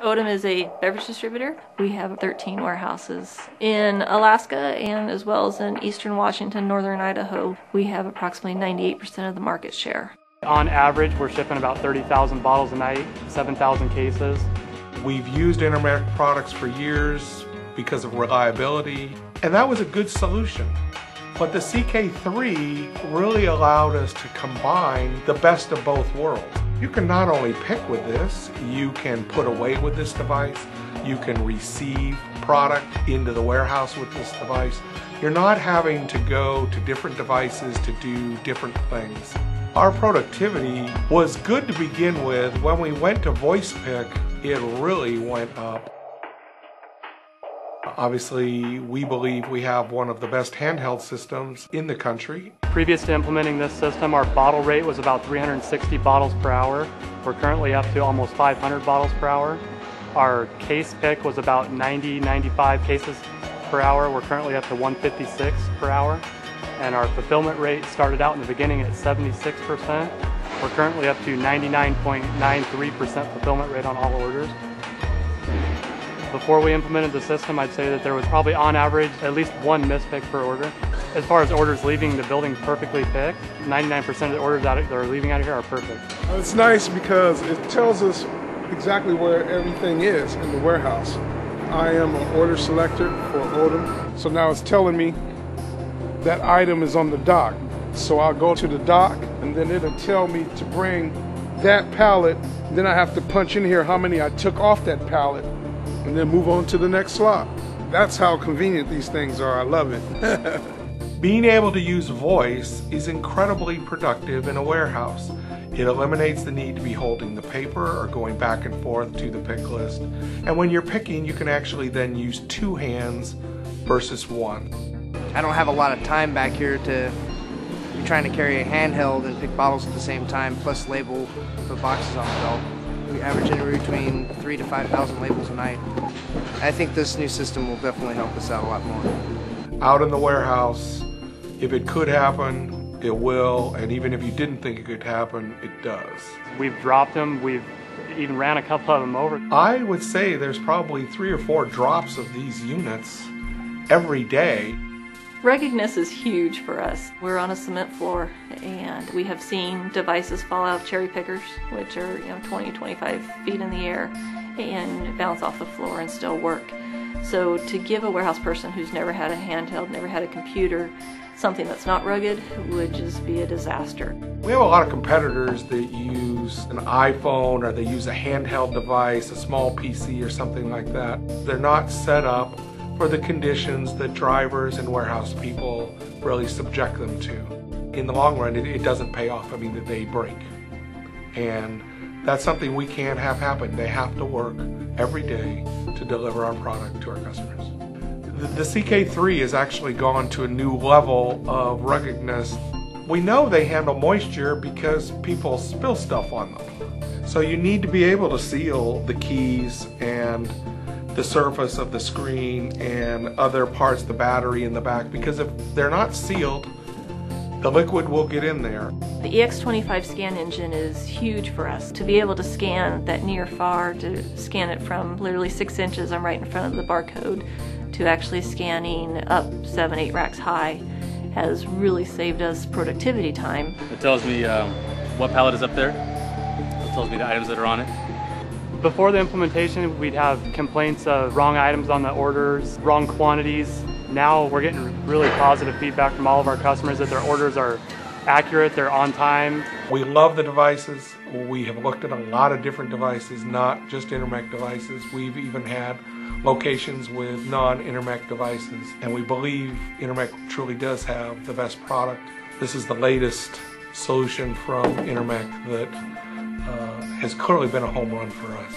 Odom is a beverage distributor. We have 13 warehouses in Alaska and as well as in eastern Washington, northern Idaho. We have approximately 98% of the market share. On average, we're shipping about 30,000 bottles a night, 7,000 cases. We've used Intermec products for years because of reliability, and that was a good solution. But the CK3 really allowed us to combine the best of both worlds. You can not only pick with this, you can put away with this device, you can receive product into the warehouse with this device. You're not having to go to different devices to do different things. Our productivity was good to begin with. When we went to voice pick, it really went up. Obviously, we believe we have one of the best handheld systems in the country. Previous to implementing this system, our bottle rate was about 360 bottles per hour. We're currently up to almost 500 bottles per hour. Our case pick was about 95 cases per hour. We're currently up to 156 per hour. And our fulfillment rate started out in the beginning at 76%. We're currently up to 99.93% fulfillment rate on all orders. Before we implemented the system, I'd say that there was probably on average at least one mispick per order. As far as orders leaving the building perfectly picked, 99% of the orders that are leaving out of here are perfect. It's nice because it tells us exactly where everything is in the warehouse. I am an order selector for Odom, so now it's telling me that item is on the dock. So I'll go to the dock and then it'll tell me to bring that pallet. Then I have to punch in here how many I took off that pallet and then move on to the next slot. That's how convenient these things are. I love it. Being able to use voice is incredibly productive in a warehouse. It eliminates the need to be holding the paper or going back and forth to the pick list. And when you're picking, you can actually then use two hands versus one. I don't have a lot of time back here to be trying to carry a handheld and pick bottles at the same time, plus label, put boxes on the belt. We average anywhere between 3,000 to 5,000 labels a night. I think this new system will definitely help us out a lot more. Out in the warehouse, if it could happen, it will, and even if you didn't think it could happen, it does. We've dropped them, we've even ran a couple of them over. I would say there's probably 3 or 4 drops of these units every day. Ruggedness is huge for us. We're on a cement floor and we have seen devices fall out of cherry pickers, which are 20, 25 feet in the air and bounce off the floor and still work. So to give a warehouse person who's never had a handheld, never had a computer, something that's not rugged would just be a disaster. We have a lot of competitors that use an iPhone or they use a handheld device, a small PC or something like that. They're not set up for the conditions that drivers and warehouse people really subject them to. In the long run, it doesn't pay off. I mean, they break. And that's something we can't have happen. They have to work every day to deliver our product to our customers. The CK3 has actually gone to a new level of ruggedness. We know they handle moisture because people spill stuff on them. So you need to be able to seal the keys and the surface of the screen and other parts, the battery in the back, because if they're not sealed, the liquid will get in there. The EX25 scan engine is huge for us. To be able to scan that near far, to scan it from literally 6 inches, I'm right in front of the barcode, to actually scanning up 7, 8 racks high, has really saved us productivity time. It tells me what pallet is up there. It tells me the items that are on it. Before the implementation, we'd have complaints of wrong items on the orders, wrong quantities. Now we're getting really positive feedback from all of our customers that their orders are accurate, they're on time. We love the devices. We have looked at a lot of different devices, not just Intermec devices. We've even had locations with non-Intermec devices, and we believe Intermec truly does have the best product. This is the latest solution from Intermec that has clearly been a home run for us.